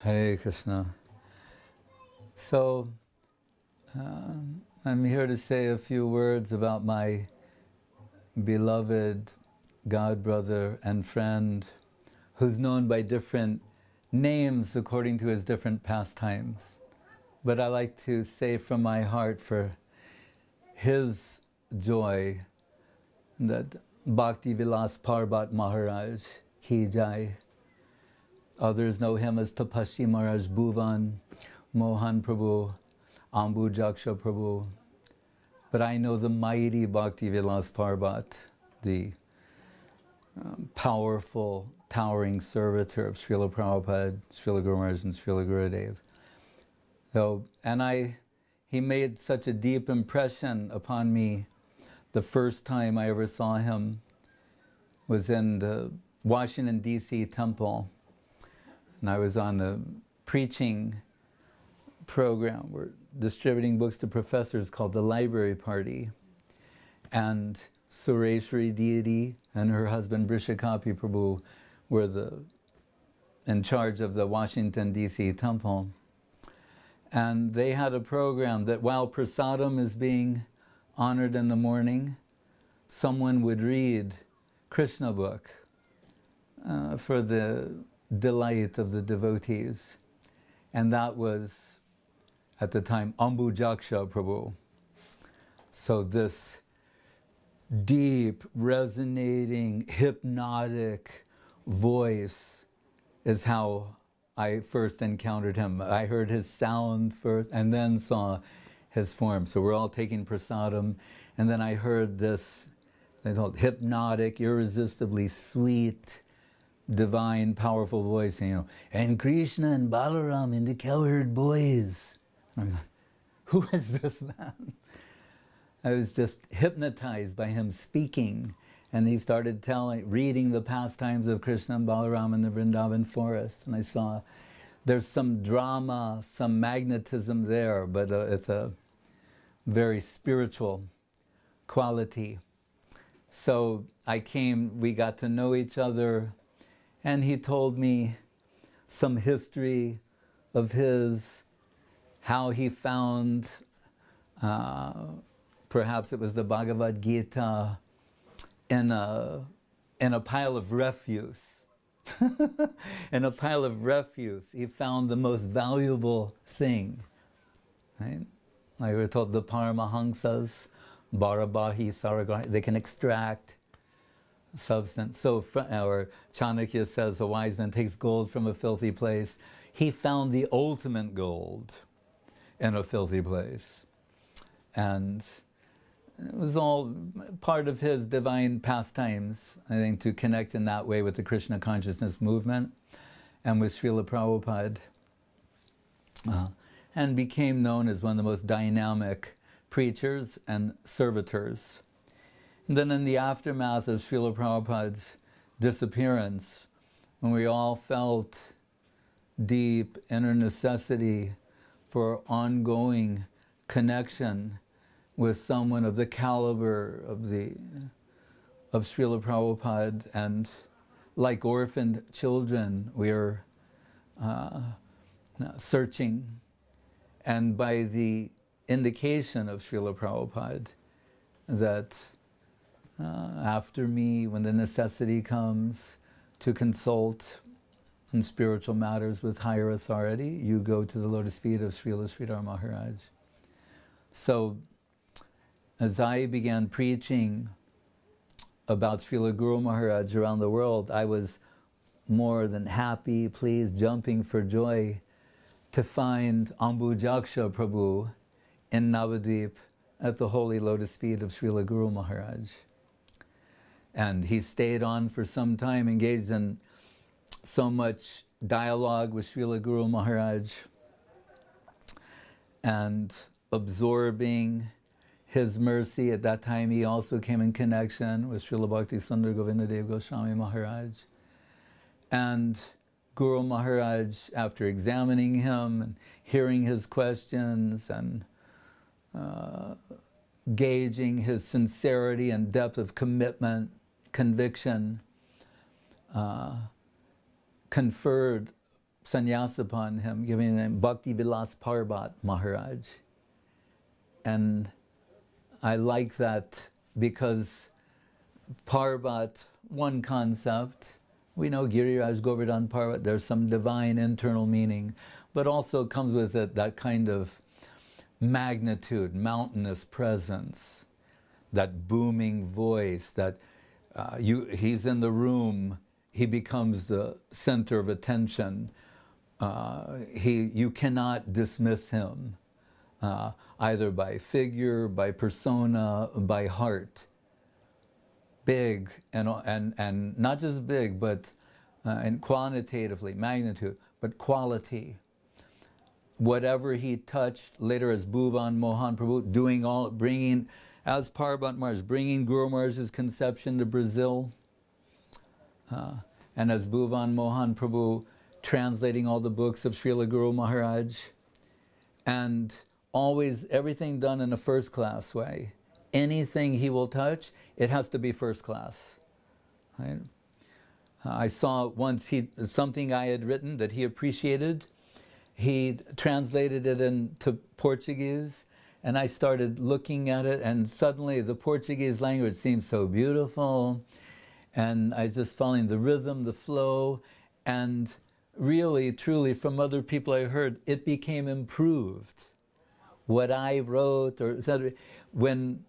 Hare Krishna. So, I'm here to say a few words about my beloved godbrother and friend who's known by different names according to his different pastimes. But I like to say from my heart for his joy that Bhakti Vilas Parbat Maharaj ki jai. Others know him as Tapasvi Maharaj Bhuvan, Mohan Prabhu, Ambu Jaksha Prabhu. But I know the mighty Bhakti Vilas Parbat, the powerful, towering servitor of Srila Prabhupada, Srila Guru Maharaj and Srila Gurudev. So, he made such a deep impression upon me. The first time I ever saw him was in the Washington, D.C. temple. And I was on a preaching program. We're distributing books to professors called the Library Party. And Sureshwari deity and her husband Brishakapi Prabhu were in charge of the Washington, D.C. temple. And they had a program that while prasadam is being honored in the morning, someone would read Krishna book for the delight of the devotees. And that was, at the time, Ambu Jaksha Prabhu. So this deep, resonating, hypnotic voice is how I first encountered him. I heard his sound first and then saw his form. So we're all taking prasadam, and then I heard this, they call it hypnotic, irresistibly sweet, divine, powerful voice, and Krishna and Balaram and the cowherd boys. I'm like, who is this man? I was just hypnotized by him speaking, and he started reading the pastimes of Krishna and Balaram in the Vrindavan forest, and I saw there's some drama, some magnetism there, but it's a very spiritual quality. So we got to know each other, and he told me some history of his, how he found, perhaps it was the Bhagavad Gita, in a pile of refuse. In a pile of refuse, he found the most valuable thing. Right? Like we're told, the Paramahamsas, Bharabahi, Saragari, they can extract substance. So, or Chanakya says, a wise man takes gold from a filthy place. He found the ultimate gold in a filthy place. And it was all part of his divine pastimes, I think, to connect in that way with the Krishna consciousness movement and with Srila Prabhupada. And became known as one of the most dynamic preachers and servitors. And then in the aftermath of Srila Prabhupada's disappearance, when we all felt deep inner necessity for ongoing connection with someone of the caliber of Srila Prabhupada, and like orphaned children, we are searching. And by the indication of Srila Prabhupada, that after me, when the necessity comes to consult in spiritual matters with higher authority, you go to the lotus feet of Srila Sridhar Maharaj. So, as I began preaching about Srila Guru Maharaj around the world, I was more than happy, pleased, jumping for joy to find Ambu Jaksha Prabhu in Navadvip at the holy lotus feet of Srila Guru Maharaj. And he stayed on for some time, engaged in so much dialogue with Srila Guru Maharaj, and absorbing his mercy. At that time, he also came in connection with Srila Bhakti Sundar Govindadev Goswami Maharaj. And Guru Maharaj, after examining him and hearing his questions and gauging his sincerity and depth of commitment, conviction, conferred sannyas upon him, giving the name Bhakti Vilas Maharaj. And I like that because Parvat, one concept, we know Giriraj Govardhan Parvat, there's some divine internal meaning, but also comes with it that kind of magnitude, mountainous presence, that booming voice, that he's in the room, he becomes the center of attention. You cannot dismiss him, either by figure, by persona, by heart. Big, and not just big, but and quantitatively, magnitude, but quality. Whatever he touched, later as Bhuvan Mohan Prabhu, bringing, as Parvat Maharaj, bringing Guru Maharaj's conception to Brazil, and as Bhuvan Mohan Prabhu, translating all the books of Srila Guru Maharaj, and always everything done in a first-class way. Anything he will touch, it has to be first class. Right? I saw once something I had written that he appreciated. He translated it into Portuguese, and I started looking at it, and suddenly the Portuguese language seemed so beautiful, and I was just following the rhythm, the flow, and really, truly, from other people I heard, it became improved. What I wrote, or when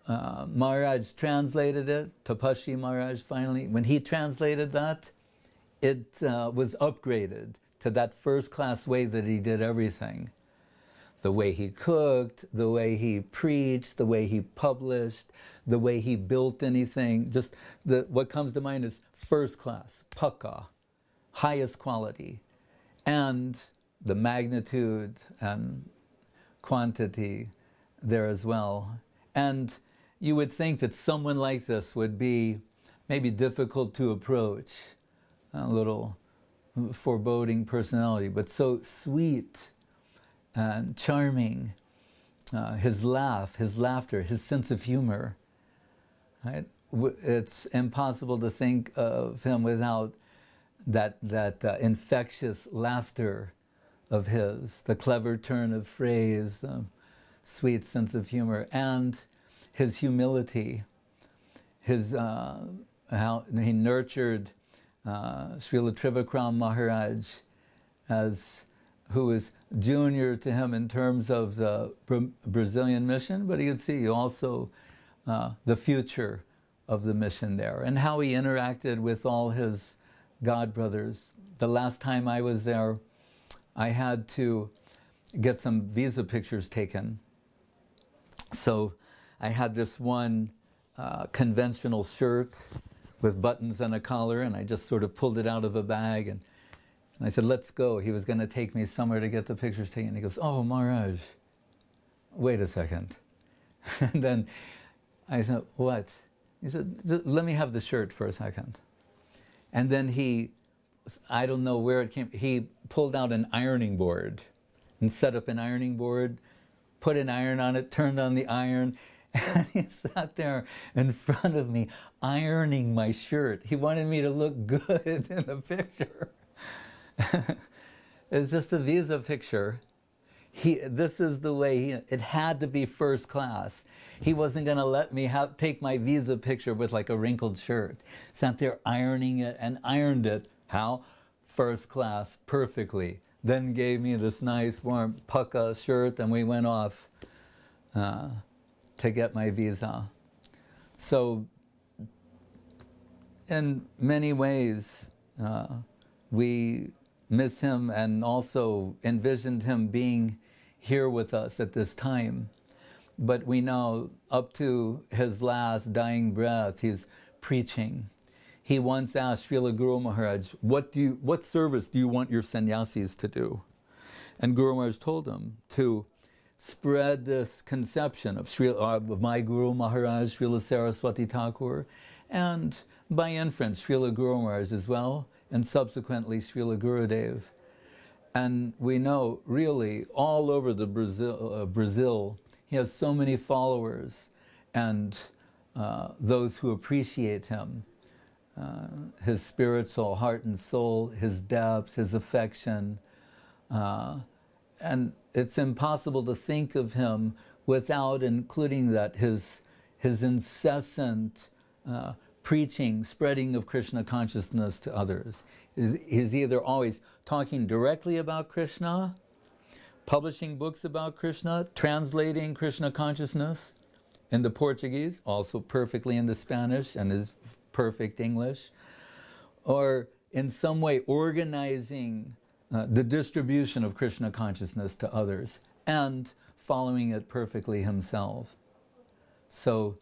Maharaj translated it, Tapasvi Maharaj finally, when he translated that, it was upgraded to that first-class way that he did everything. The way he cooked, the way he preached, the way he published, the way he built anything. Just what comes to mind is first class, pakka, highest quality, and the magnitude and quantity there as well. And you would think that someone like this would be maybe difficult to approach, a little foreboding personality, but so sweet and charming. His laugh, his laughter, his sense of humor. Right? It's impossible to think of him without that infectious laughter of his, the clever turn of phrase, the sweet sense of humor, and his humility, how he nurtured Srila Trivikram Maharaj, who was junior to him in terms of the Brazilian mission, but you could see also the future of the mission there, and how he interacted with all his God brothers. The last time I was there, I had to get some visa pictures taken. So I had this one conventional shirt with buttons and a collar, and I just sort of pulled it out of a bag, and I said, let's go. He was going to take me somewhere to get the pictures taken. He goes, oh, Maharaj, wait a second. And then I said, what? He said, let me have the shirt for a second. And then I don't know where it came, he pulled out an ironing board and set up an ironing board, put an iron on it, turned on the iron, and he sat there in front of me ironing my shirt. He wanted me to look good in the picture. It's just a visa picture. This is the way it had to be first class. He wasn't going to let me take my visa picture with like a wrinkled shirt. Sat there ironing it and ironed it. How? First class, perfectly. Then gave me this nice warm pucka shirt, and we went off to get my visa. So in many ways, we miss him and also envisioned him being here with us at this time. But we know up to his last dying breath, he's preaching. He once asked Srila Guru Maharaj, what service do you want your sannyasis to do? And Guru Maharaj told him to spread this conception of my Guru Maharaj, Srila Saraswati Thakur, and by inference, Srila Guru Maharaj as well, and subsequently Srila Gurudev. And we know really all over the Brazil, he has so many followers and those who appreciate him. his spiritual heart and soul, his depth, his affection. And it's impossible to think of him without including that, his incessant preaching, spreading of Krishna consciousness to others. He's either always talking directly about Krishna, publishing books about Krishna, translating Krishna consciousness into Portuguese, also perfectly into Spanish and is perfect English, or in some way organizing the distribution of Krishna consciousness to others and following it perfectly himself. So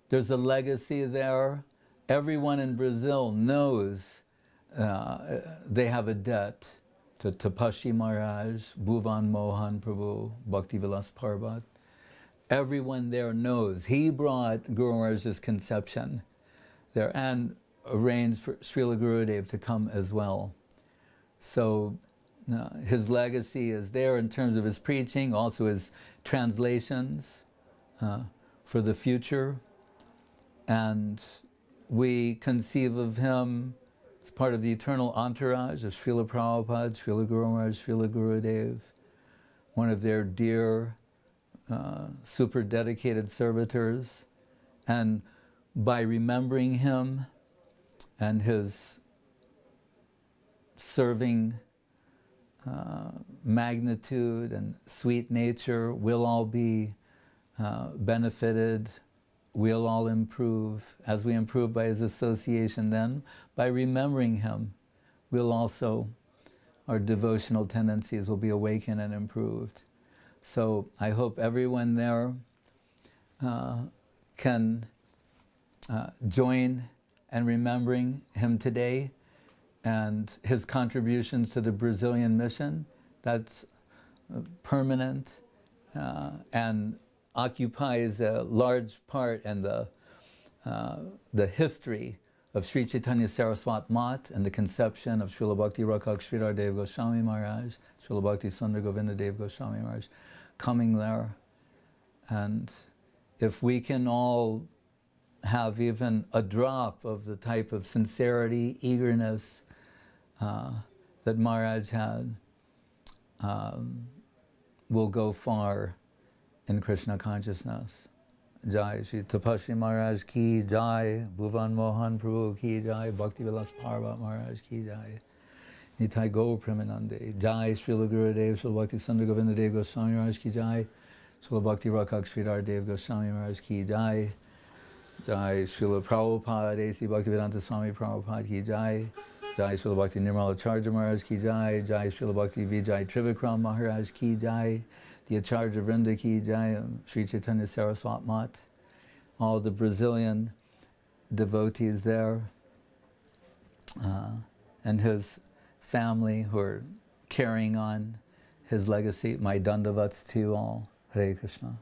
there's a legacy there. Everyone in Brazil knows they have a debt to Tapasvi Maharaj, Bhuvan Mohan Prabhu, Bhakti Vilas Parbat. Everyone there knows he brought Guru Maharaj's conception there and arranged for Srila Gurudev to come as well. So his legacy is there in terms of his preaching, also his translations for the future. And we conceive of him as part of the eternal entourage of Srila Prabhupada, Srila Guru Maharaj, Srila Gurudev, one of their dear, super dedicated servitors. And by remembering him and his serving magnitude and sweet nature, we'll all be benefited, we'll all improve. As we improve by his association, then by remembering him, we'll also, our devotional tendencies will be awakened and improved. So I hope everyone there can join in remembering him today and his contributions to the Brazilian mission. That's permanent and occupies a large part in the history of Sri Chaitanya Saraswat Mat and the conception of Srila Bhakti Rakshak Sridhar Dev Goswami Maharaj, Srila Bhakti Sundar Govinda Dev Goswami Maharaj, coming there. And if we can all have even a drop of the type of sincerity, eagerness that Maharaj had, will go far in Krishna consciousness. Jai Shri Tapasvi Maharaj ki jai, Bhuvan Mohan Prabhu ki jai, Bhakti Vilas Parvat Maharaj ki jai, Nitai Gaur Premanande, Jai Srila Gurudev, Srila Bhakti Sundar Govinda Dev Goswami Maharaj ki jai, Srila Bhakti Rakshak Sridhar Dev Goswami Maharaj ki jai, Jai Srila Prabhupada, A.C. Bhaktivedanta Swami Prabhupada ki jai, Jai Srila Bhakti Nirmala Acharya Maharaj ki jai, Jai Srila Bhakti Vijay Trivikram Maharaj ki jai, the Acharya Vrinda ki jai, Sri Chaitanya Saraswat Mat, all the Brazilian devotees there, and his family who are carrying on his legacy. My dandavats to you all. Hare Krishna.